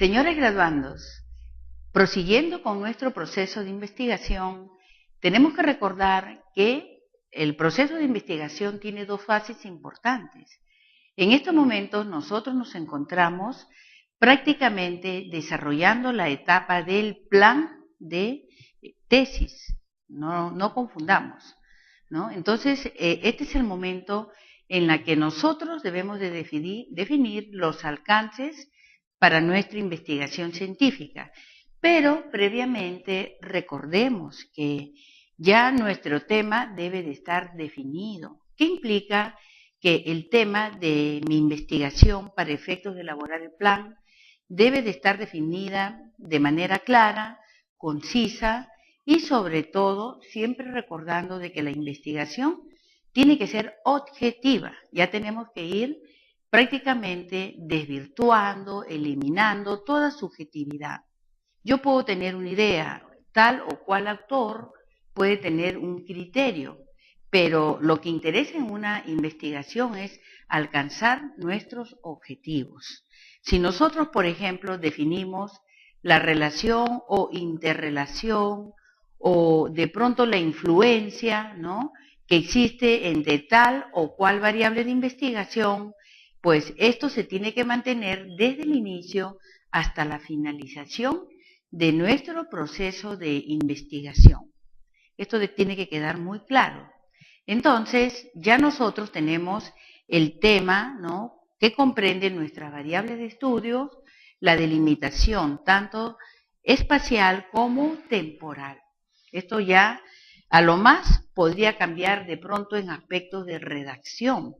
Señores graduandos, prosiguiendo con nuestro proceso de investigación, tenemos que recordar que el proceso de investigación tiene dos fases importantes. En estos momentos nosotros nos encontramos prácticamente desarrollando la etapa del plan de tesis, no confundamos, ¿no? Entonces, este es el momento en el que nosotros debemos de definir los alcances para nuestra investigación científica. Pero previamente recordemos que ya nuestro tema debe de estar definido. ¿Qué implica que el tema de mi investigación para efectos de elaborar el plan debe de estar definida de manera clara, concisa y sobre todo siempre recordando de que la investigación tiene que ser objetiva? Ya tenemos que ir prácticamente desvirtuando, eliminando toda subjetividad. Yo puedo tener una idea, tal o cual autor puede tener un criterio, pero lo que interesa en una investigación es alcanzar nuestros objetivos. Si nosotros, por ejemplo, definimos la relación o interrelación o de pronto la influencia, ¿no?, que existe entre tal o cual variable de investigación, pues esto se tiene que mantener desde el inicio hasta la finalización de nuestro proceso de investigación. Esto tiene que quedar muy claro. Entonces, ya nosotros tenemos el tema, ¿no?, que comprende nuestras variables de estudio, la delimitación tanto espacial como temporal. Esto ya a lo más podría cambiar de pronto en aspectos de redacción,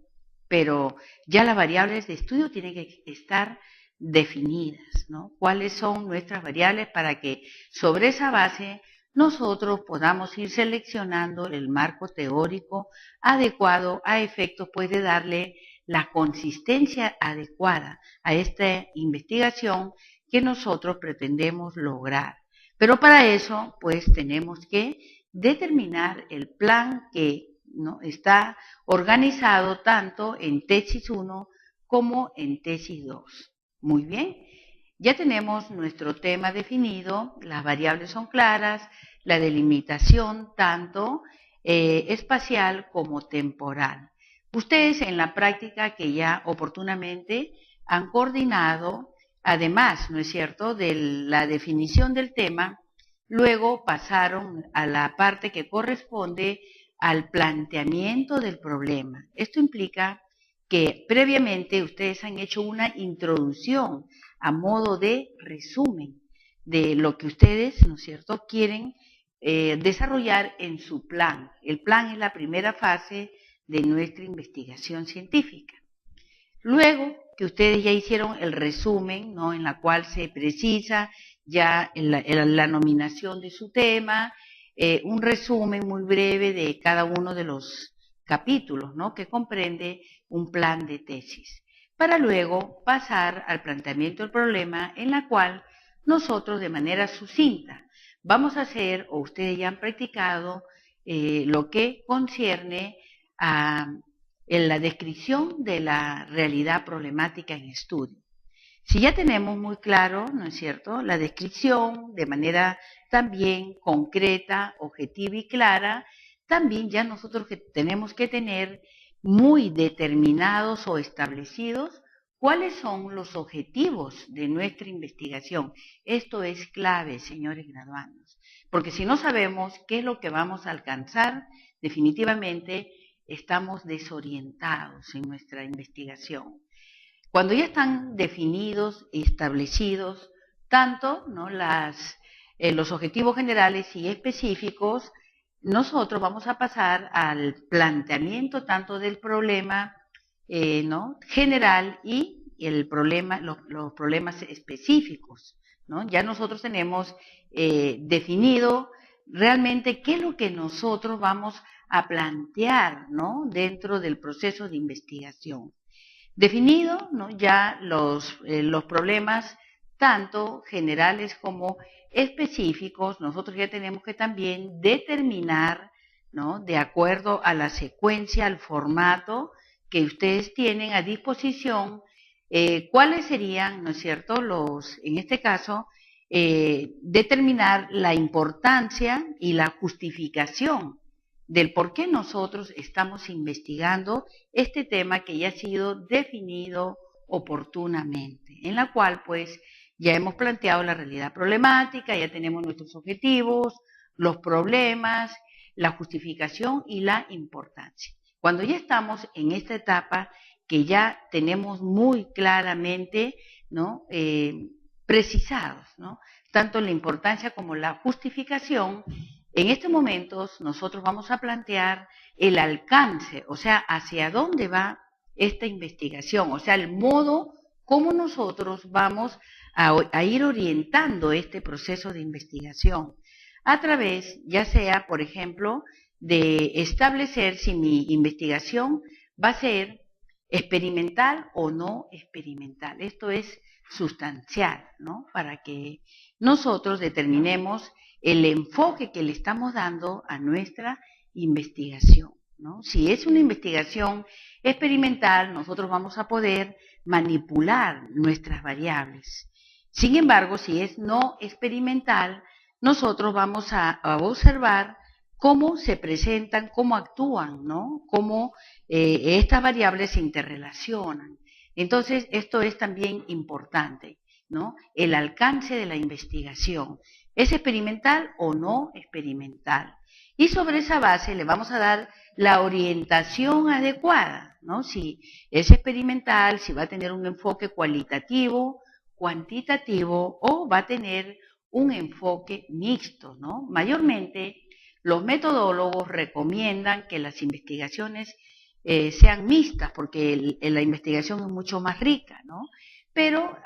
pero ya las variables de estudio tienen que estar definidas, ¿no? ¿Cuáles son nuestras variables para que sobre esa base nosotros podamos ir seleccionando el marco teórico adecuado a efectos pues de darle la consistencia adecuada a esta investigación que nosotros pretendemos lograr? Pero para eso pues tenemos que determinar el plan que, ¿no?, está organizado tanto en tesis 1 como en tesis 2. Muy bien, ya tenemos nuestro tema definido, las variables son claras, la delimitación tanto espacial como temporal. Ustedes en la práctica que ya oportunamente han coordinado, además, ¿no es cierto?, de la definición del tema, luego pasaron a la parte que corresponde al planteamiento del problema. Esto implica que previamente ustedes han hecho una introducción a modo de resumen de lo que ustedes, ¿no es cierto?, quieren desarrollar en su plan. El plan es la primera fase de nuestra investigación científica. Luego que ustedes ya hicieron el resumen, ¿no?, en la cual se precisa ya la nominación de su tema, un resumen muy breve de cada uno de los capítulos, ¿no?, que comprende un plan de tesis, para luego pasar al planteamiento del problema, en la cual nosotros de manera sucinta vamos a hacer, o ustedes ya han practicado, lo que concierne en la descripción de la realidad problemática en estudio. Si ya tenemos muy claro, ¿no es cierto?, la descripción de manera también concreta, objetiva y clara, también ya nosotros tenemos que tener muy determinados o establecidos cuáles son los objetivos de nuestra investigación. Esto es clave, señores graduandos, porque si no sabemos qué es lo que vamos a alcanzar, definitivamente estamos desorientados en nuestra investigación. Cuando ya están definidos y establecidos tanto, ¿no?, los objetivos generales y específicos, nosotros vamos a pasar al planteamiento tanto del problema ¿no?, general y el problema, los problemas específicos, ¿no? Ya nosotros tenemos definido realmente qué es lo que nosotros vamos a plantear, ¿no?, dentro del proceso de investigación. Definido, ¿no?, ya los problemas tanto generales como específicos, nosotros ya tenemos que también determinar, ¿no?, de acuerdo a la secuencia, al formato que ustedes tienen a disposición, ¿cuáles serían, no es cierto, en este caso, determinar la importancia y la justificación del por qué nosotros estamos investigando este tema que ya ha sido definido oportunamente, en la cual pues ya hemos planteado la realidad problemática, ya tenemos nuestros objetivos, los problemas, la justificación y la importancia. Cuando ya estamos en esta etapa que ya tenemos muy claramente, ¿no? Precisados, ¿no? Tanto la importancia como la justificación, en estos momentos nosotros vamos a plantear el alcance, o sea, hacia dónde va esta investigación, o sea, el modo como nosotros vamos a ir orientando este proceso de investigación a través, ya sea, por ejemplo, de establecer si mi investigación va a ser experimental o no experimental. Esto es sustancial, ¿no? Para que nosotros determinemos el enfoque que le estamos dando a nuestra investigación, ¿no? Si es una investigación experimental, nosotros vamos a poder manipular nuestras variables. Sin embargo, si es no experimental, nosotros vamos a observar cómo se presentan, cómo actúan, ¿no? Cómo estas variables se interrelacionan. Entonces, esto es también importante, ¿no? El alcance de la investigación. ¿Es experimental o no experimental? Y sobre esa base le vamos a dar la orientación adecuada, ¿no? Si es experimental, si va a tener un enfoque cualitativo, cuantitativo o va a tener un enfoque mixto, ¿no? Mayormente los metodólogos recomiendan que las investigaciones sean mixtas, porque la investigación es mucho más rica, ¿no? Pero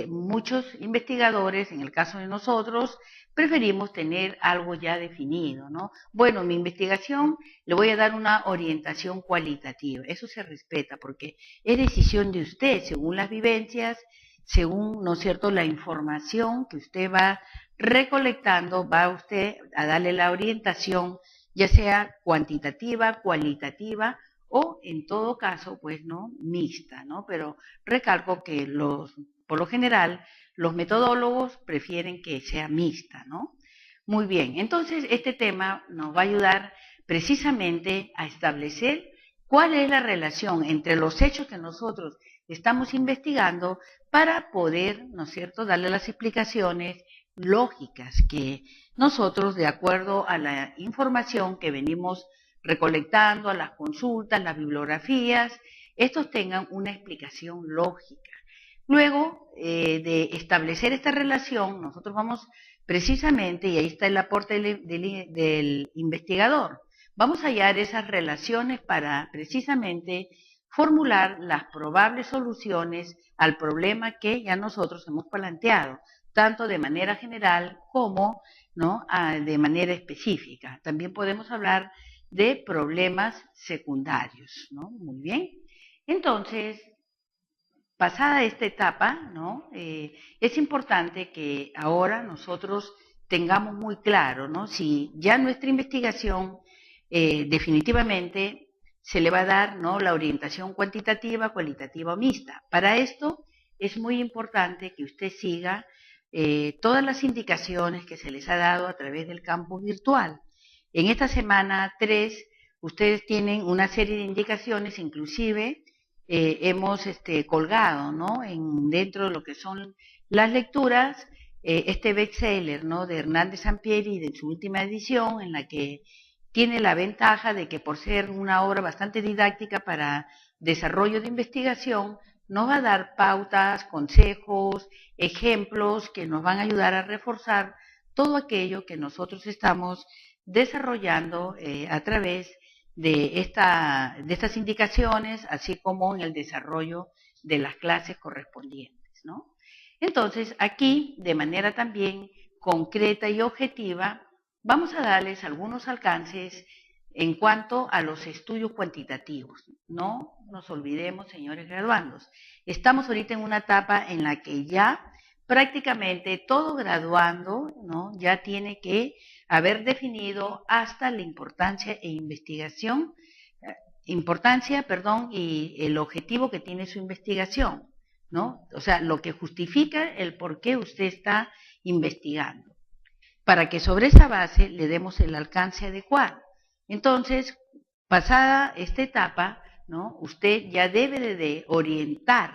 muchos investigadores, en el caso de nosotros, preferimos tener algo ya definido, ¿no? Bueno, mi investigación le voy a dar una orientación cualitativa, eso se respeta porque es decisión de usted, según las vivencias, según, ¿no es cierto?, la información que usted va recolectando, va usted a darle la orientación, ya sea cuantitativa, cualitativa, o en todo caso, pues, ¿no?, mixta, ¿no? Pero recalco que por lo general, los metodólogos prefieren que sea mixta, ¿no? Muy bien, entonces este tema nos va a ayudar precisamente a establecer cuál es la relación entre los hechos que nosotros estamos investigando para poder, ¿no es cierto?, darle las explicaciones lógicas que nosotros, de acuerdo a la información que venimos recolectando, a las consultas, las bibliografías, estos tengan una explicación lógica. Luego de establecer esta relación, nosotros vamos precisamente, y ahí está el aporte del investigador, vamos a hallar esas relaciones para precisamente formular las probables soluciones al problema que ya nosotros hemos planteado, tanto de manera general como, ¿no?, de manera específica. También podemos hablar de problemas secundarios, ¿no? Muy bien. Entonces, pasada esta etapa, ¿no?, es importante que ahora nosotros tengamos muy claro, ¿no?, si ya nuestra investigación definitivamente se le va a dar, ¿no?, la orientación cuantitativa, cualitativa o mixta. Para esto es muy importante que usted siga todas las indicaciones que se les ha dado a través del campus virtual. En esta semana 3, ustedes tienen una serie de indicaciones, inclusive hemos colgado, ¿no?, dentro de lo que son las lecturas, este bestseller, ¿no?, de Hernández Sampieri, de su última edición, en la que tiene la ventaja de que por ser una obra bastante didáctica para desarrollo de investigación, nos va a dar pautas, consejos, ejemplos que nos van a ayudar a reforzar todo aquello que nosotros estamos desarrollando a través de estas indicaciones, así como en el desarrollo de las clases correspondientes, ¿no? Entonces, aquí, de manera también concreta y objetiva, vamos a darles algunos alcances en cuanto a los estudios cuantitativos. No nos olvidemos, señores graduandos, estamos ahorita en una etapa en la que ya prácticamente todo graduando, ¿no?, ya tiene que haber definido hasta la importancia y el objetivo que tiene su investigación. ¿no? O sea, lo que justifica el por qué usted está investigando, para que sobre esa base le demos el alcance adecuado. Entonces, pasada esta etapa, ¿no? Usted ya debe de orientar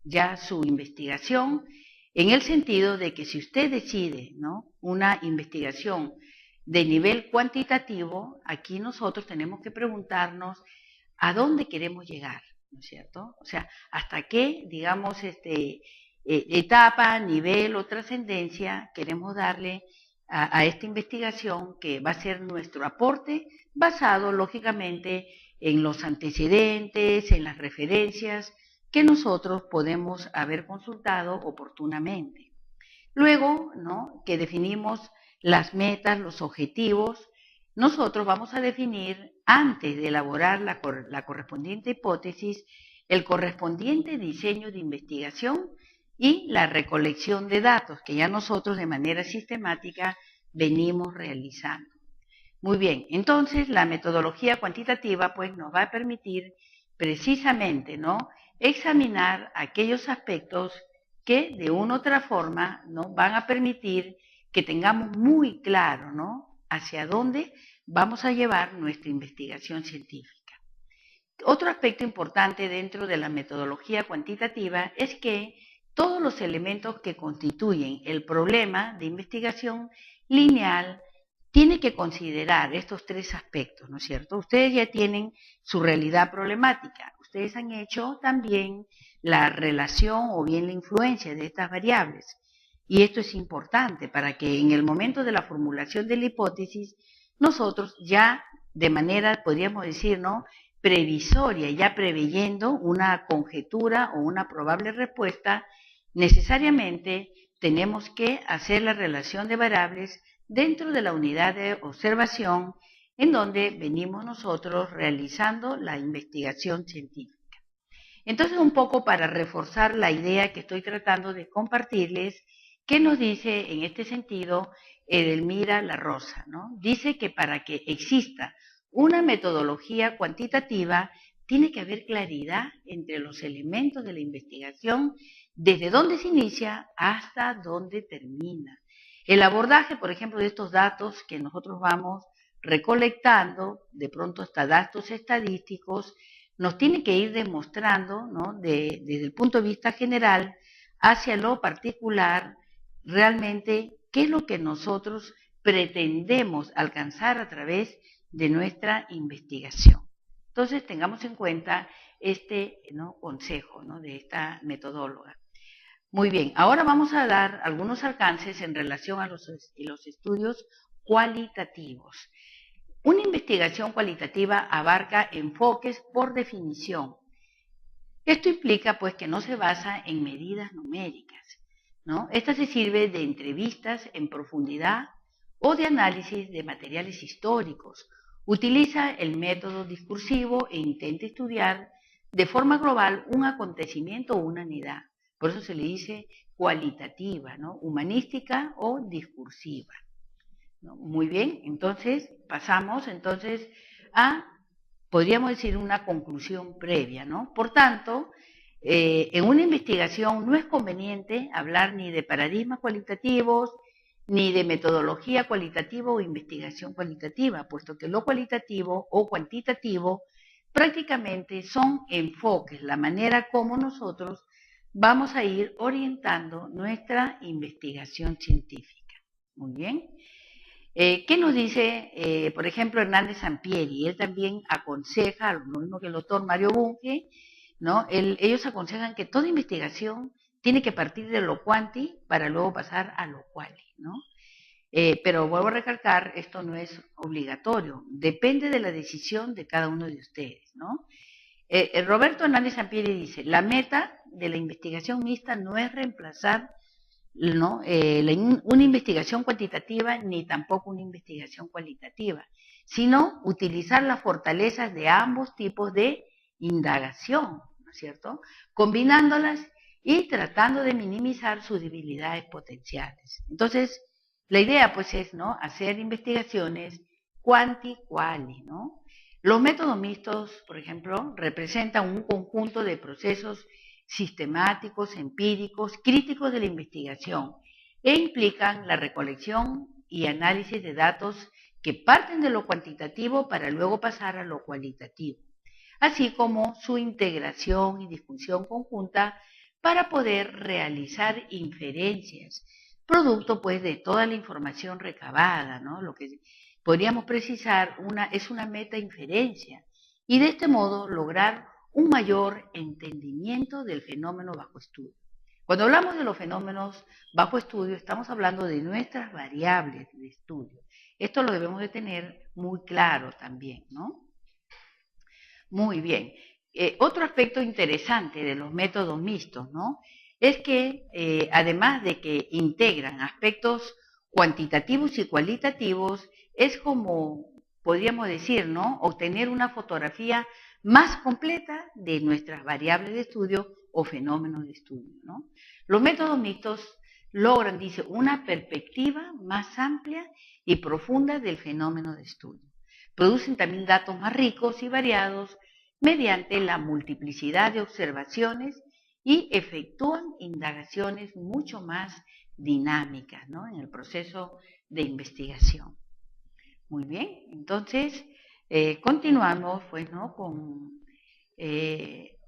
ya su investigación en el sentido de que si usted decide, ¿no?, una investigación de nivel cuantitativo, aquí nosotros tenemos que preguntarnos a dónde queremos llegar, ¿no es cierto? O sea, hasta qué, digamos, etapa, nivel o trascendencia queremos darle a esta investigación, que va a ser nuestro aporte basado, lógicamente, en los antecedentes, en las referencias que nosotros podemos haber consultado oportunamente. Luego, ¿no?, que definimos las metas, los objetivos, nosotros vamos a definir, antes de elaborar la correspondiente hipótesis, el correspondiente diseño de investigación y la recolección de datos, que ya nosotros de manera sistemática venimos realizando. Muy bien, entonces la metodología cuantitativa pues nos va a permitir precisamente, ¿no?, examinar aquellos aspectos que de una u otra forma nos van a permitir que tengamos muy claro, ¿no?, hacia dónde vamos a llevar nuestra investigación científica. Otro aspecto importante dentro de la metodología cuantitativa es que todos los elementos que constituyen el problema de investigación lineal tiene que considerar estos tres aspectos, ¿no es cierto? Ustedes ya tienen su realidad problemática, ustedes han hecho también la relación o bien la influencia de estas variables, y esto es importante para que en el momento de la formulación de la hipótesis nosotros ya de manera, podríamos decir, ¿no?, previsoria, ya preveyendo una conjetura o una probable respuesta, necesariamente tenemos que hacer la relación de variables dentro de la unidad de observación en donde venimos nosotros realizando la investigación científica. Entonces, un poco para reforzar la idea que estoy tratando de compartirles, ¿qué nos dice en este sentido Edelmira La Rosa, ¿no? Dice que para que exista una metodología cuantitativa tiene que haber claridad entre los elementos de la investigación, desde dónde se inicia hasta dónde termina. El abordaje, por ejemplo, de estos datos que nosotros vamos recolectando, de pronto hasta datos estadísticos, nos tiene que ir demostrando, ¿no?, desde el punto de vista general hacia lo particular, realmente qué es lo que nosotros pretendemos alcanzar a través de nuestra investigación. Entonces, tengamos en cuenta este, ¿no?, consejo, ¿no?, de esta metodóloga. Muy bien, ahora vamos a dar algunos alcances en relación a los estudios cualitativos. Una investigación cualitativa abarca enfoques por definición. Esto implica pues que no se basa en medidas numéricas, ¿no? Esta se sirve de entrevistas en profundidad o de análisis de materiales históricos. Utiliza el método discursivo e intenta estudiar de forma global un acontecimiento o una unidad. Por eso se le dice cualitativa, ¿no?, humanística o discursiva. ¿No? Muy bien, entonces pasamos entonces a, podríamos decir, una conclusión previa, ¿no? Por tanto, en una investigación no es conveniente hablar ni de paradigmas cualitativos, ni de metodología cualitativa o investigación cualitativa, puesto que lo cualitativo o cuantitativo prácticamente son enfoques, la manera como nosotros vamos a ir orientando nuestra investigación científica. Muy bien. ¿Qué nos dice, por ejemplo, Hernández Sampieri? Él también aconseja, lo mismo que el doctor Mario Bunge, ¿no? Ellos aconsejan que toda investigación tiene que partir de lo cuanti para luego pasar a lo quali, ¿no? Pero vuelvo a recalcar, esto no es obligatorio, depende de la decisión de cada uno de ustedes, ¿no? Roberto Hernández Sampieri dice, la meta de la investigación mixta no es reemplazar, ¿no?, una investigación cuantitativa ni tampoco una investigación cualitativa, sino utilizar las fortalezas de ambos tipos de indagación, ¿no es cierto?, combinándolas y tratando de minimizar sus debilidades potenciales. Entonces, la idea pues es, ¿no?, hacer investigaciones quanti-quali, ¿no? Los métodos mixtos, por ejemplo, representan un conjunto de procesos sistemáticos, empíricos, críticos de la investigación e implican la recolección y análisis de datos que parten de lo cuantitativo para luego pasar a lo cualitativo, así como su integración y disfunción conjunta para poder realizar inferencias, producto pues de toda la información recabada, ¿no? Lo que podríamos precisar es una metainferencia y de este modo lograr un mayor entendimiento del fenómeno bajo estudio. Cuando hablamos de los fenómenos bajo estudio, estamos hablando de nuestras variables de estudio. Esto lo debemos de tener muy claro también, ¿no? Muy bien. Otro aspecto interesante de los métodos mixtos, ¿no? Es que además de que integran aspectos cuantitativos y cualitativos, es como podríamos decir, ¿no? Obtener una fotografía más completa de nuestras variables de estudio o fenómenos de estudio, ¿no? Los métodos mixtos logran, dice, una perspectiva más amplia y profunda del fenómeno de estudio. Producen también datos más ricos y variados mediante la multiplicidad de observaciones y efectúan indagaciones mucho más dinámicas, ¿no? En el proceso de investigación. Muy bien, entonces continuamos pues, ¿no? Con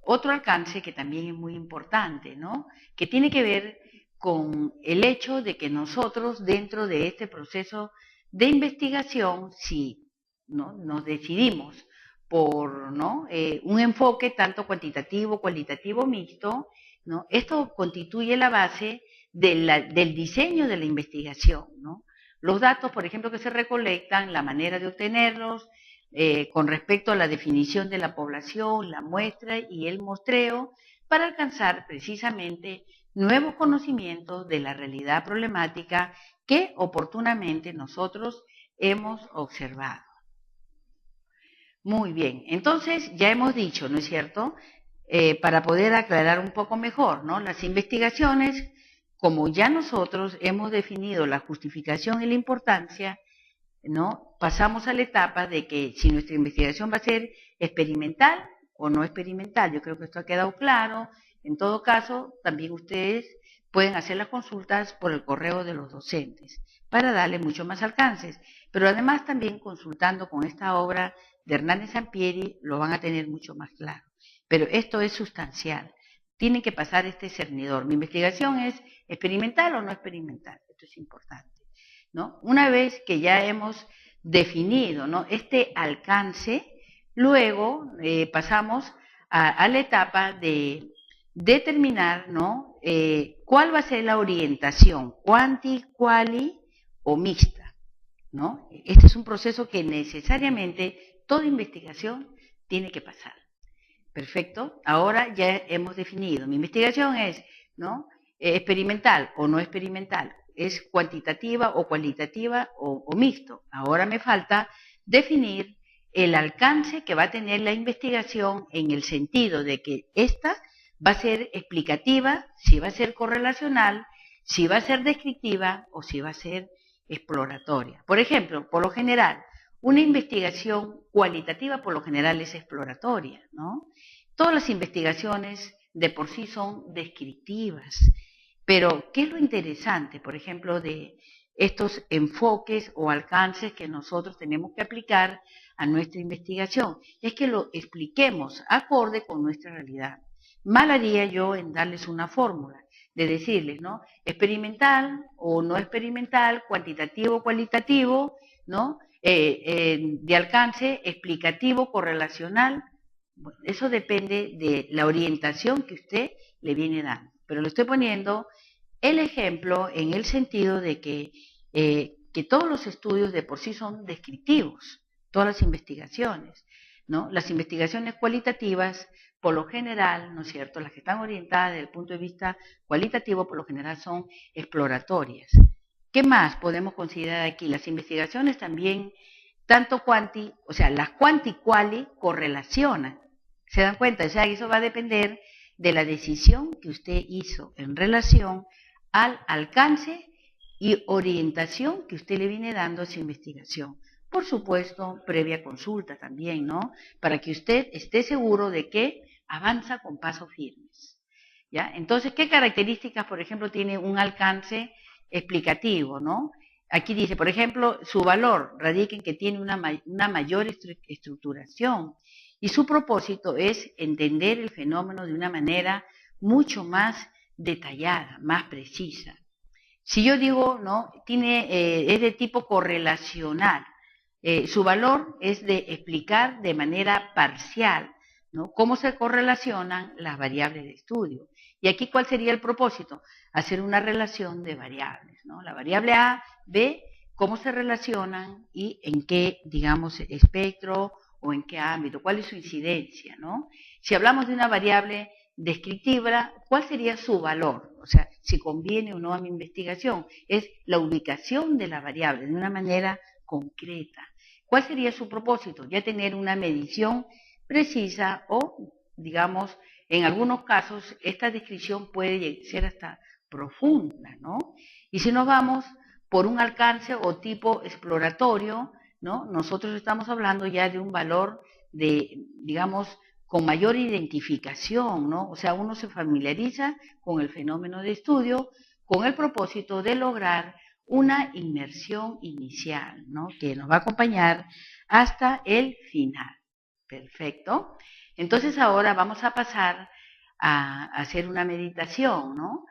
otro alcance que también es muy importante, ¿no? Que tiene que ver con el hecho de que nosotros dentro de este proceso de investigación, si ¿no? Nos decidimos por ¿no? Un enfoque tanto cuantitativo, cualitativo mixto, ¿no? Esto constituye la base del diseño de la investigación, ¿no? Los datos, por ejemplo, que se recolectan, la manera de obtenerlos, con respecto a la definición de la población, la muestra y el muestreo, para alcanzar precisamente nuevos conocimientos de la realidad problemática que oportunamente nosotros hemos observado. Muy bien, entonces ya hemos dicho, ¿no es cierto?, para poder aclarar un poco mejor, ¿no? Las investigaciones, como ya nosotros hemos definido la justificación y la importancia, ¿no? Pasamos a la etapa de que si nuestra investigación va a ser experimental o no experimental. Yo creo que esto ha quedado claro. En todo caso, también ustedes pueden hacer las consultas por el correo de los docentes para darle mucho más alcances. Pero además también consultando con esta obra de Hernández Sampieri lo van a tener mucho más claro. Pero esto es sustancial. Tienen que pasar este cernidor. ¿Mi investigación es experimental o no experimental? Esto es importante, ¿no? Una vez que ya hemos definido, ¿no? Este alcance, luego pasamos a la etapa de determinar, ¿no? ¿Cuál va a ser la orientación? ¿Cuanti, quali o mixta? ¿No? Este es un proceso que necesariamente toda investigación tiene que pasar. Perfecto. Ahora ya hemos definido. Mi investigación es, ¿no? Experimental o no experimental. Es cuantitativa o cualitativa o mixto. Ahora me falta definir el alcance que va a tener la investigación en el sentido de que esta va a ser explicativa, si va a ser correlacional, si va a ser descriptiva o si va a ser exploratoria. Por ejemplo, por lo general, una investigación cualitativa por lo general es exploratoria, ¿no? Todas las investigaciones de por sí son descriptivas, pero ¿qué es lo interesante, por ejemplo, de estos enfoques o alcances que nosotros tenemos que aplicar a nuestra investigación? Es que lo expliquemos acorde con nuestra realidad. Mal haría yo en darles una fórmula, de decirles, ¿no? Experimental o no experimental, cuantitativo o cualitativo, ¿no? De alcance explicativo, correlacional. Bueno, eso depende de la orientación que usted le viene dando. Pero le estoy poniendo el ejemplo en el sentido de que todos los estudios de por sí son descriptivos, todas las investigaciones, ¿no? Las investigaciones cualitativas, por lo general, ¿no es cierto?, las que están orientadas desde el punto de vista cualitativo, por lo general son exploratorias. ¿Qué más podemos considerar aquí? Las investigaciones también, tanto cuanti, o sea, las cuanti-quali correlacionan. ¿Se dan cuenta? O sea, eso va a depender de la decisión que usted hizo en relación al alcance y orientación que usted le viene dando a su investigación. Por supuesto, previa consulta también, ¿no? Para que usted esté seguro de que avanza con pasos firmes. ¿ya? Entonces, ¿qué características, por ejemplo, tiene un alcance explicativo, ¿no? Aquí dice, por ejemplo, su valor radica en que tiene una mayor estructuración y su propósito es entender el fenómeno de una manera mucho más detallada, más precisa. Si yo digo, ¿no? Es de tipo correlacional. Su valor es de explicar de manera parcial, ¿no? Cómo se correlacionan las variables de estudio. Y aquí, ¿cuál sería el propósito? Hacer una relación de variables, ¿no? La variable A, B, cómo se relacionan y en qué, digamos, espectro o en qué ámbito, cuál es su incidencia, ¿no? Si hablamos de una variable descriptiva, ¿cuál sería su valor? O sea, si conviene o no a mi investigación. Es la ubicación de la variable de una manera concreta. ¿Cuál sería su propósito? Ya tener una medición precisa o, digamos, en algunos casos, esta descripción puede ser hasta profunda, ¿no? Y si nos vamos por un alcance o tipo exploratorio, ¿no? Nosotros estamos hablando ya de un valor de, digamos, con mayor identificación, ¿no? O sea, uno se familiariza con el fenómeno de estudio con el propósito de lograr una inmersión inicial, ¿no? Que nos va a acompañar hasta el final. Perfecto. Entonces ahora vamos a pasar a hacer una meditación, ¿no?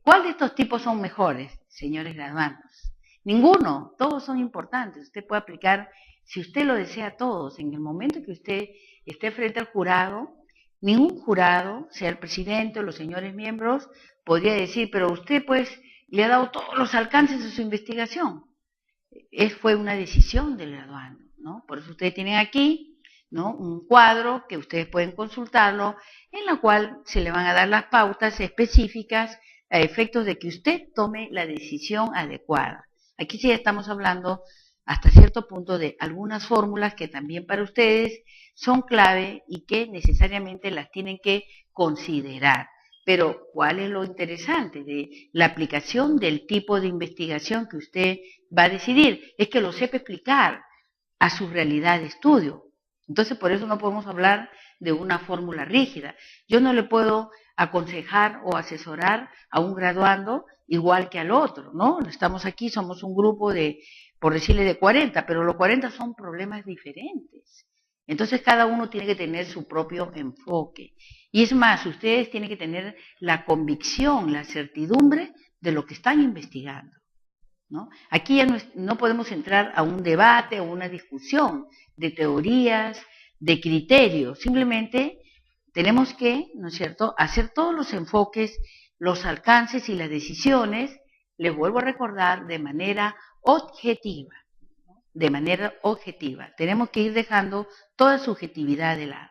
¿Cuál de estos tipos son mejores, señores graduandos? Ninguno, todos son importantes. Usted puede aplicar, si usted lo desea, todos. En el momento que usted esté frente al jurado, ningún jurado, sea el presidente o los señores miembros, podría decir, pero usted pues le ha dado todos los alcances de su investigación. Fue una decisión del graduando, ¿no? Por eso ustedes tienen aquí, ¿no? Un cuadro que ustedes pueden consultarlo, en la cual se le van a dar las pautas específicas a efectos de que usted tome la decisión adecuada. Aquí sí estamos hablando hasta cierto punto de algunas fórmulas que también para ustedes son clave y que necesariamente las tienen que considerar. Pero, ¿cuál es lo interesante de la aplicación del tipo de investigación que usted va a decidir? Es que lo sepa explicar a su realidad de estudio. Entonces, por eso no podemos hablar de una fórmula rígida. Yo no le puedo aconsejar o asesorar a un graduando igual que al otro, ¿no? Estamos aquí, somos un grupo de, por decirle, de 40, pero los 40 son problemas diferentes. Entonces, cada uno tiene que tener su propio enfoque. Y es más, ustedes tienen que tener la convicción, la certidumbre de lo que están investigando, ¿no? Aquí ya no podemos entrar a un debate o una discusión de teorías, de criterios. Simplemente tenemos que, ¿no es cierto?, hacer todos los enfoques, los alcances y las decisiones, les vuelvo a recordar, de manera objetiva. De manera objetiva. Tenemos que ir dejando toda subjetividad de lado,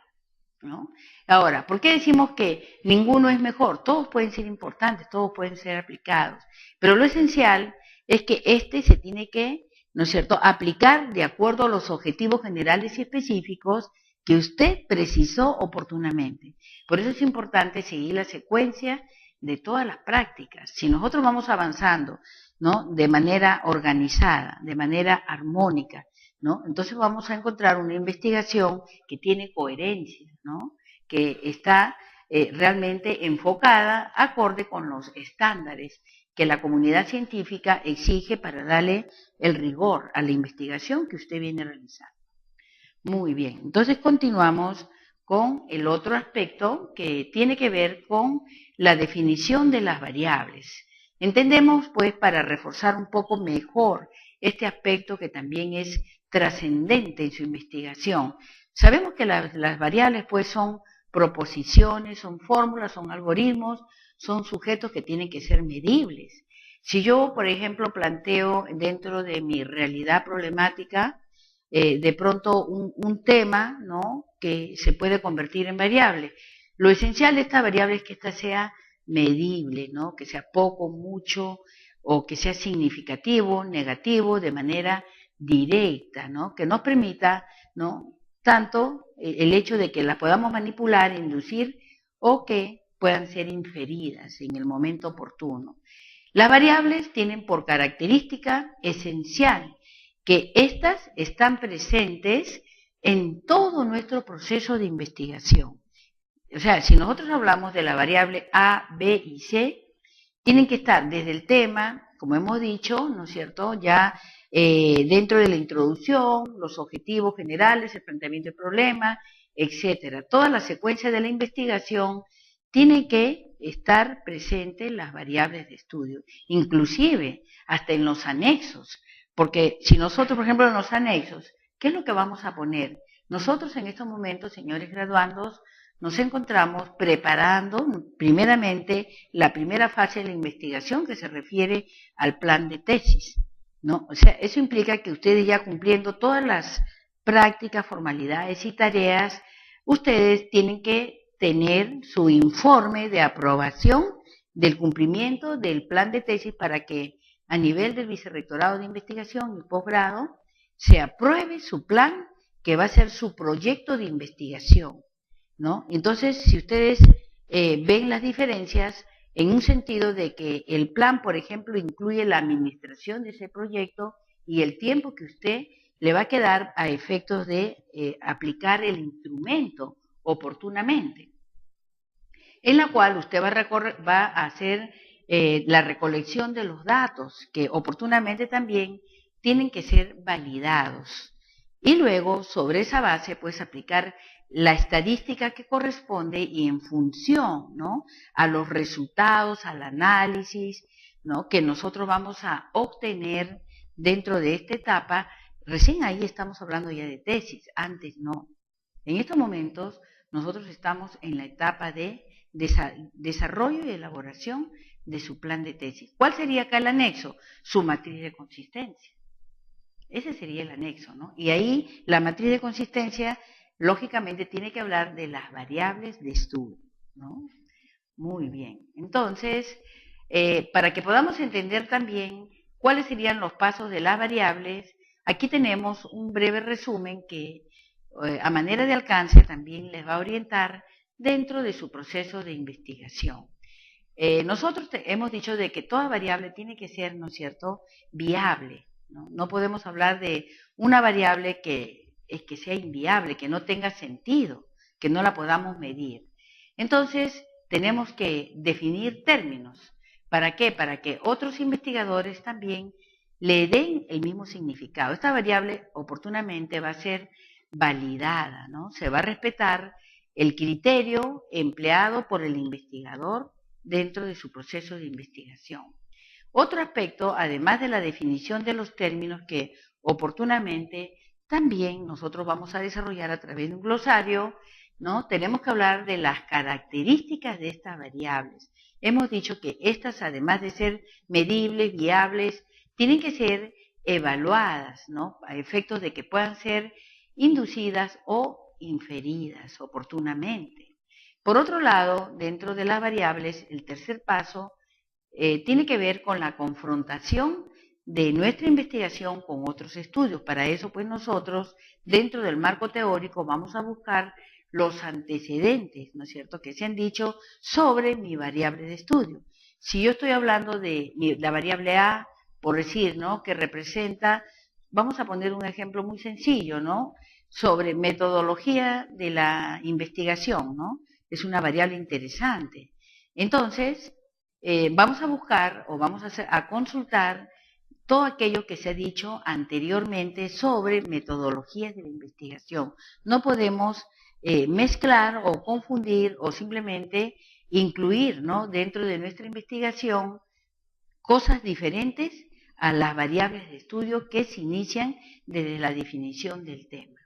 ¿no? Ahora, ¿por qué decimos que ninguno es mejor? Todos pueden ser importantes, todos pueden ser aplicados, pero lo esencial es que este se tiene que, ¿no es cierto?, aplicar de acuerdo a los objetivos generales y específicos que usted precisó oportunamente. Por eso es importante seguir la secuencia de todas las prácticas. Si nosotros vamos avanzando, ¿no?, de manera organizada, de manera armónica, ¿no?, entonces vamos a encontrar una investigación que tiene coherencia, ¿no?, que está realmente enfocada acorde con los estándares que la comunidad científica exige para darle el rigor a la investigación que usted viene realizando. Muy bien, entonces continuamos con el otro aspecto que tiene que ver con la definición de las variables. Entendemos, pues, para reforzar un poco mejor este aspecto que también es trascendente en su investigación. Sabemos que las variables, pues, son proposiciones, son fórmulas, son algoritmos, son sujetos que tienen que ser medibles. Si yo, por ejemplo, planteo dentro de mi realidad problemática, de pronto un tema, ¿no?, que se puede convertir en variable. Lo esencial de esta variable es que ésta sea medible, ¿no?, que sea poco, mucho, o que sea significativo, negativo, de manera directa, ¿no?, que nos permita, ¿no?, tanto el hecho de que las podamos manipular, inducir, o que puedan ser inferidas en el momento oportuno. Las variables tienen por característica esencial que éstas están presentes en todo nuestro proceso de investigación. o sea, si nosotros hablamos de la variable A, B y C, tienen que estar desde el tema, como hemos dicho, ¿no es cierto?, ya dentro de la introducción, los objetivos generales, el planteamiento del problema, etcétera. Toda la secuencia de la investigación tiene que estar presente en las variables de estudio, inclusive hasta en los anexos, porque si nosotros, por ejemplo, en los anexos, ¿qué es lo que vamos a poner? Nosotros en estos momentos, señores graduandos, nos encontramos preparando primeramente la primera fase de la investigación que se refiere al plan de tesis, ¿no? O sea, eso implica que ustedes ya cumpliendo todas las prácticas, formalidades y tareas, ustedes tienen que tener su informe de aprobación del cumplimiento del plan de tesis para que a nivel del Vicerrectorado de Investigación y Posgrado se apruebe su plan que va a ser su proyecto de investigación, ¿no? Entonces, si ustedes ven las diferencias en un sentido de que el plan, por ejemplo, incluye la administración de ese proyecto y el tiempo que usted le va a quedar a efectos de aplicar el instrumento oportunamente, en la cual usted va a hacer la recolección de los datos que oportunamente también tienen que ser validados. Y luego, sobre esa base, pues aplicar la estadística que corresponde y en función, ¿no?, a los resultados, al análisis, ¿no?, que nosotros vamos a obtener dentro de esta etapa. Recién ahí estamos hablando ya de tesis, antes no. En estos momentos nosotros estamos en la etapa de desarrollo y elaboración de su plan de tesis. ¿Cuál sería acá el anexo? Su matriz de consistencia. Ese sería el anexo, ¿no? Y ahí la matriz de consistencia, lógicamente, tiene que hablar de las variables de estudio, ¿no? Muy bien. Entonces, para que podamos entender también cuáles serían los pasos de las variables, aquí tenemos un breve resumen que a manera de alcance también les va a orientar dentro de su proceso de investigación. Nosotros hemos dicho de que toda variable tiene que ser, ¿no es cierto?, viable, ¿no? No podemos hablar de una variable que sea inviable, que no tenga sentido, que no la podamos medir. Entonces, tenemos que definir términos. ¿Para qué? Para que otros investigadores también le den el mismo significado. Esta variable oportunamente va a ser validada, ¿no? Se va a respetar el criterio empleado por el investigador dentro de su proceso de investigación. Otro aspecto, además de la definición de los términos que oportunamente también nosotros vamos a desarrollar a través de un glosario, ¿no? Tenemos que hablar de las características de estas variables. Hemos dicho que estas, además de ser medibles, viables, tienen que ser evaluadas, ¿no?, a efectos de que puedan ser inducidas o inferidas oportunamente. Por otro lado, dentro de las variables, el tercer paso tiene que ver con la confrontación de nuestra investigación con otros estudios. Para eso, pues nosotros, dentro del marco teórico, vamos a buscar los antecedentes, ¿no es cierto?, que se han dicho sobre mi variable de estudio. Si yo estoy hablando de la variable A, por decir, ¿no?, que representa, vamos a poner un ejemplo muy sencillo, ¿no?, sobre metodología de la investigación, ¿no? Es una variable interesante. Entonces, vamos a buscar o vamos a consultar todo aquello que se ha dicho anteriormente sobre metodologías de la investigación. No podemos mezclar o confundir o simplemente incluir, ¿no?, dentro de nuestra investigación cosas diferentes a las variables de estudio que se inician desde la definición del tema.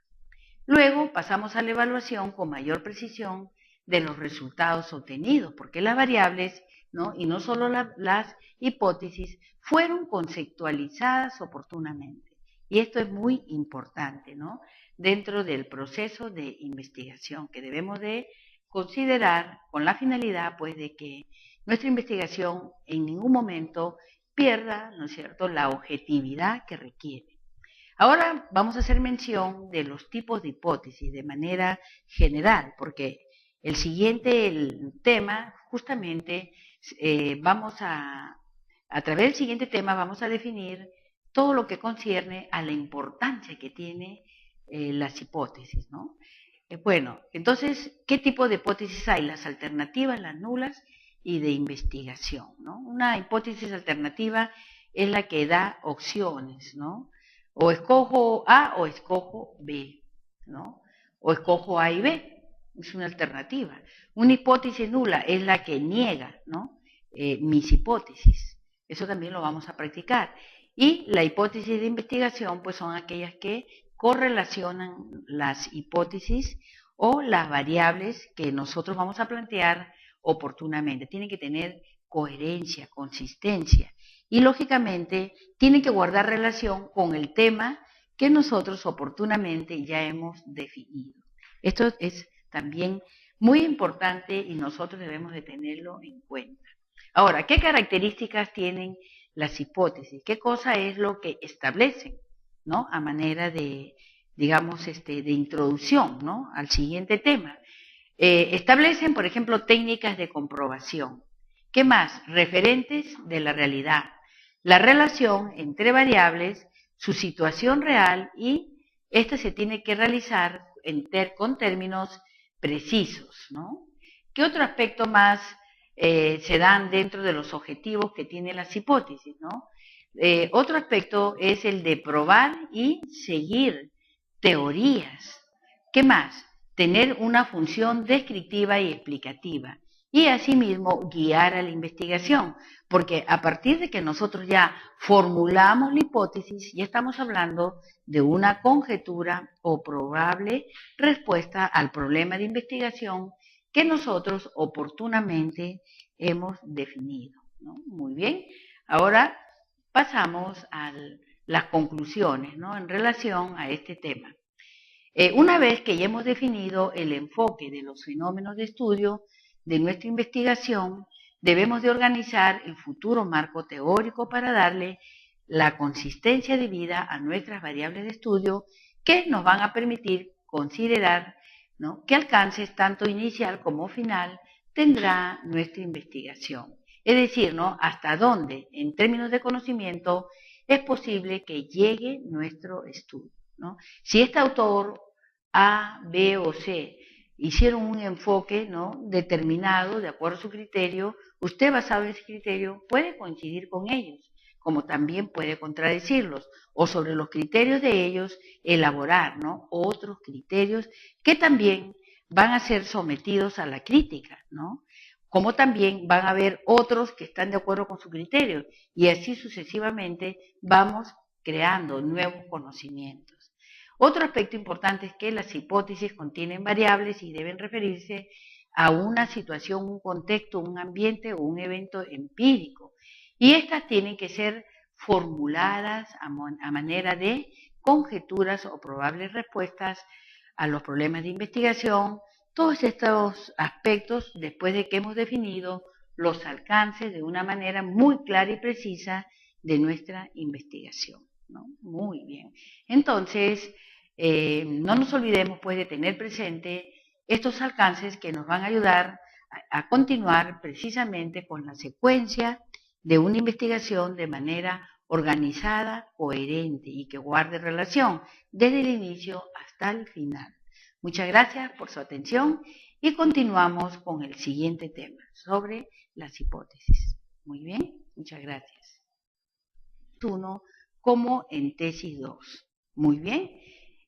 Luego pasamos a la evaluación con mayor precisión de los resultados obtenidos, porque las variables, ¿no?, y no solo las hipótesis, fueron conceptualizadas oportunamente. Y esto es muy importante, ¿no?, dentro del proceso de investigación que debemos de considerar con la finalidad, pues, de que nuestra investigación en ningún momento pierda, ¿no es cierto?, la objetividad que requiere. Ahora vamos a hacer mención de los tipos de hipótesis de manera general, porque el tema, justamente, a través del siguiente tema vamos a definir todo lo que concierne a la importancia que tiene las hipótesis, ¿no? Bueno, entonces, ¿qué tipo de hipótesis hay? Las alternativas, las nulas y de investigación, ¿no? Una hipótesis alternativa es la que da opciones, ¿no? O escojo A o escojo B, ¿no? O escojo A y B, es una alternativa. Una hipótesis nula es la que niega, ¿no? Mis hipótesis. Eso también lo vamos a practicar. Y la hipótesis de investigación, pues son aquellas que correlacionan las hipótesis o las variables que nosotros vamos a plantear oportunamente. Tienen que tener coherencia, consistencia y lógicamente tienen que guardar relación con el tema que nosotros oportunamente ya hemos definido. Esto es también muy importante y nosotros debemos de tenerlo en cuenta. Ahora, ¿qué características tienen las hipótesis? ¿Qué cosa es lo que establecen, ¿no? A manera de, digamos, de introducción, ¿no? Al siguiente tema. Establecen, por ejemplo, técnicas de comprobación. ¿Qué más? Referentes de la realidad. La relación entre variables, su situación real y esta se tiene que realizar con términos precisos, ¿no? ¿Qué otro aspecto más se dan dentro de los objetivos que tienen las hipótesis, ¿no? Otro aspecto es el de probar y seguir teorías. ¿Qué más? Tener una función descriptiva y explicativa. Y asimismo guiar a la investigación, porque a partir de que nosotros ya formulamos la hipótesis, ya estamos hablando de una conjetura o probable respuesta al problema de investigación que nosotros oportunamente hemos definido, ¿no? Muy bien, ahora pasamos a las conclusiones, ¿no? En relación a este tema. Una vez que ya hemos definido el enfoque de los fenómenos de estudio de nuestra investigación, debemos de organizar el futuro marco teórico para darle la consistencia debida a nuestras variables de estudio que nos van a permitir considerar, ¿no?, qué alcances tanto inicial como final tendrá nuestra investigación. Es decir, ¿no?, hasta dónde, en términos de conocimiento, es posible que llegue nuestro estudio, ¿no? Si este autor A, B o C hicieron un enfoque, ¿no?, determinado de acuerdo a su criterio, usted basado en ese criterio puede coincidir con ellos, como también puede contradecirlos, o sobre los criterios de ellos elaborar, ¿no?, otros criterios que también van a ser sometidos a la crítica, ¿no? Como también van a haber otros que están de acuerdo con su criterio, y así sucesivamente vamos creando nuevos conocimientos. Otro aspecto importante es que las hipótesis contienen variables y deben referirse a una situación, un contexto, un ambiente o un evento empírico. Y estas tienen que ser formuladas a manera de conjeturas o probables respuestas a los problemas de investigación. Todos estos aspectos, después de que hemos definido los alcances de una manera muy clara y precisa de nuestra investigación, ¿no? Muy bien. Entonces, no nos olvidemos pues de tener presente estos alcances que nos van a ayudar a continuar precisamente con la secuencia de una investigación de manera organizada, coherente y que guarde relación desde el inicio hasta el final. Muchas gracias por su atención y continuamos con el siguiente tema sobre las hipótesis. Muy bien, muchas gracias. 1 como en tesis 2. Muy bien.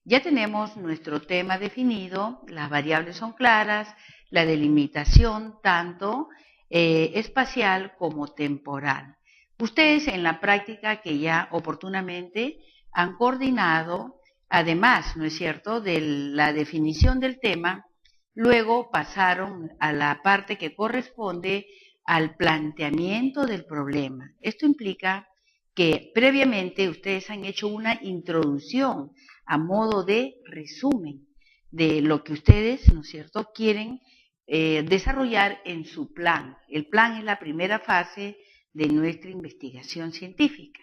Ya tenemos nuestro tema definido, las variables son claras, la delimitación tanto espacial como temporal. Ustedes en la práctica que ya oportunamente han coordinado, además, ¿no es cierto?, de la definición del tema, luego pasaron a la parte que corresponde al planteamiento del problema. Esto implica que previamente ustedes han hecho una introducción a modo de resumen de lo que ustedes, ¿no es cierto?, quieren desarrollar en su plan. El plan es la primera fase de nuestra investigación científica.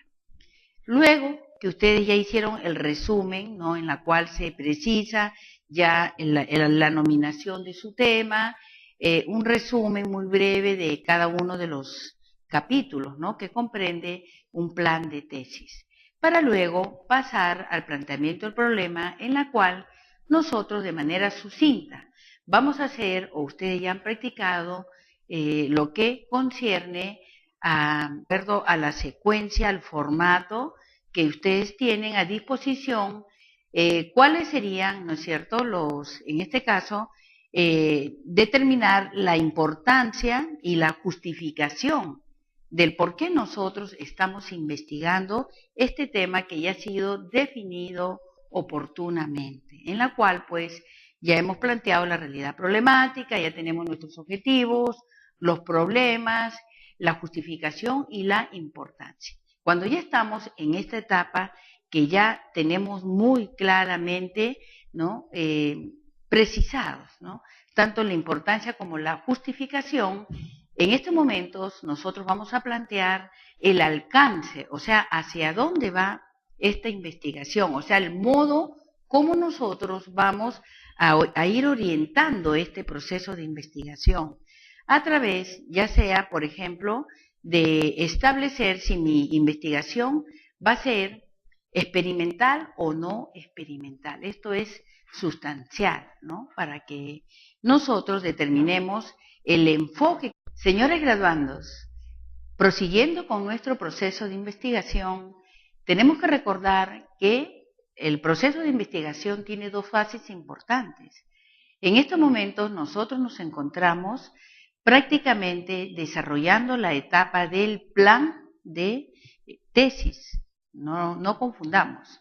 Luego que ustedes ya hicieron el resumen, ¿no?, en la cual se precisa ya la nominación de su tema, un resumen muy breve de cada uno de los capítulos, ¿no?, que comprende un plan de tesis, para luego pasar al planteamiento del problema, en la cual nosotros de manera sucinta vamos a hacer, o ustedes ya han practicado, lo que concierne a la secuencia, al formato que ustedes tienen a disposición, cuáles serían, ¿no es cierto?, en este caso, determinar la importancia y la justificación del por qué nosotros estamos investigando este tema que ya ha sido definido oportunamente, en la cual pues ya hemos planteado la realidad problemática, ya tenemos nuestros objetivos, los problemas, la justificación y la importancia. Cuando ya estamos en esta etapa que ya tenemos muy claramente, ¿no?, precisados, ¿no?, tanto la importancia como la justificación, en estos momentos nosotros vamos a plantear el alcance, o sea, hacia dónde va esta investigación, o sea, el modo como nosotros vamos a ir orientando este proceso de investigación a través, ya sea, por ejemplo, de establecer si mi investigación va a ser experimental o no experimental. Esto es sustancial, ¿no?, para que nosotros determinemos el enfoque. Señores graduandos, prosiguiendo con nuestro proceso de investigación, tenemos que recordar que el proceso de investigación tiene dos fases importantes. En estos momentos nosotros nos encontramos prácticamente desarrollando la etapa del plan de tesis. No confundamos,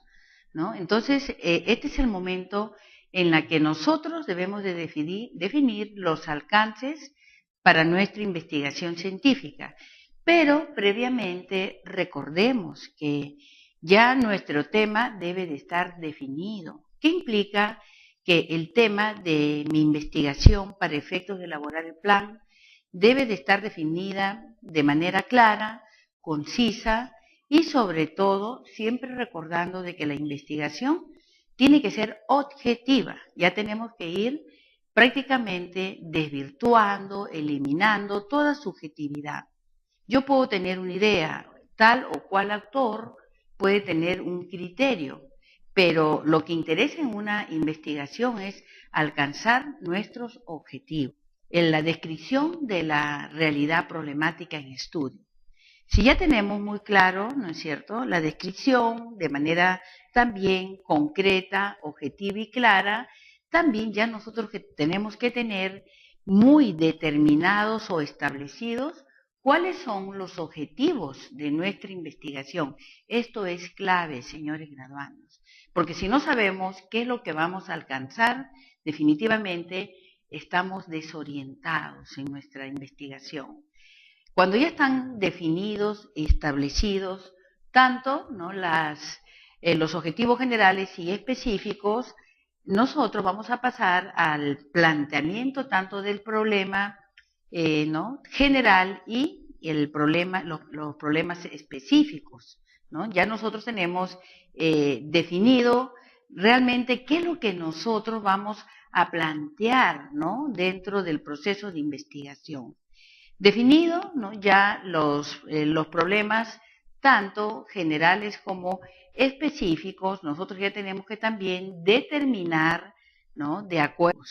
¿no? Entonces, este es el momento en el que nosotros debemos de definir los alcances para nuestra investigación científica. Pero previamente recordemos que ya nuestro tema debe de estar definido. ¿Qué implica? Que el tema de mi investigación para efectos de elaborar el plan debe de estar definida de manera clara, concisa y sobre todo siempre recordando de que la investigación tiene que ser objetiva. Ya tenemos que ir prácticamente desvirtuando, eliminando toda subjetividad. Yo puedo tener una idea, tal o cual autor puede tener un criterio, pero lo que interesa en una investigación es alcanzar nuestros objetivos, en la descripción de la realidad problemática en estudio. Si ya tenemos muy claro, ¿no es cierto?, la descripción de manera también concreta, objetiva y clara, también ya nosotros tenemos que tener muy determinados o establecidos cuáles son los objetivos de nuestra investigación. Esto es clave, señores graduandos, porque si no sabemos qué es lo que vamos a alcanzar, definitivamente estamos desorientados en nuestra investigación. Cuando ya están definidos, establecidos, tanto, ¿no?, los objetivos generales y específicos, nosotros vamos a pasar al planteamiento tanto del problema, ¿no?, general y los problemas específicos, ¿no? Ya nosotros tenemos definido realmente qué es lo que nosotros vamos a plantear, ¿no?, dentro del proceso de investigación. Definido, ¿no?, ya los problemas tanto generales como específicos, nosotros ya tenemos que también determinar, ¿no?, de acuerdo.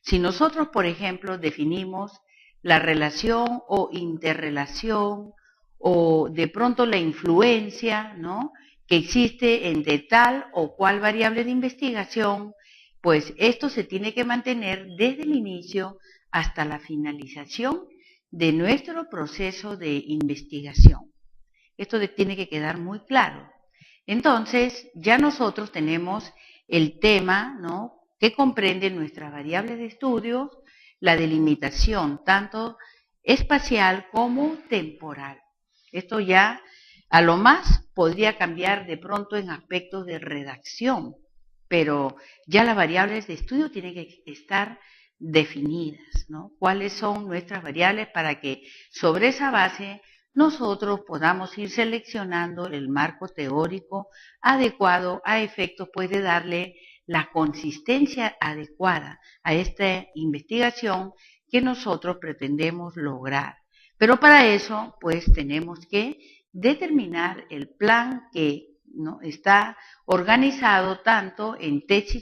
Si nosotros, por ejemplo, definimos la relación o interrelación o de pronto la influencia, ¿no?, que existe entre tal o cual variable de investigación, pues esto se tiene que mantener desde el inicio hasta la finalización de nuestro proceso de investigación. Esto tiene que quedar muy claro. Entonces, ya nosotros tenemos el tema, ¿no?, que comprende nuestras variables de estudio, la delimitación tanto espacial como temporal. Esto ya a lo más podría cambiar de pronto en aspectos de redacción, pero ya las variables de estudio tienen que estar definidas, ¿no? ¿Cuáles son nuestras variables para que sobre esa base nosotros podamos ir seleccionando el marco teórico adecuado a efectos pues de darle la consistencia adecuada a esta investigación que nosotros pretendemos lograr? Pero para eso pues tenemos que determinar el plan que, ¿no?, está organizado tanto en tesis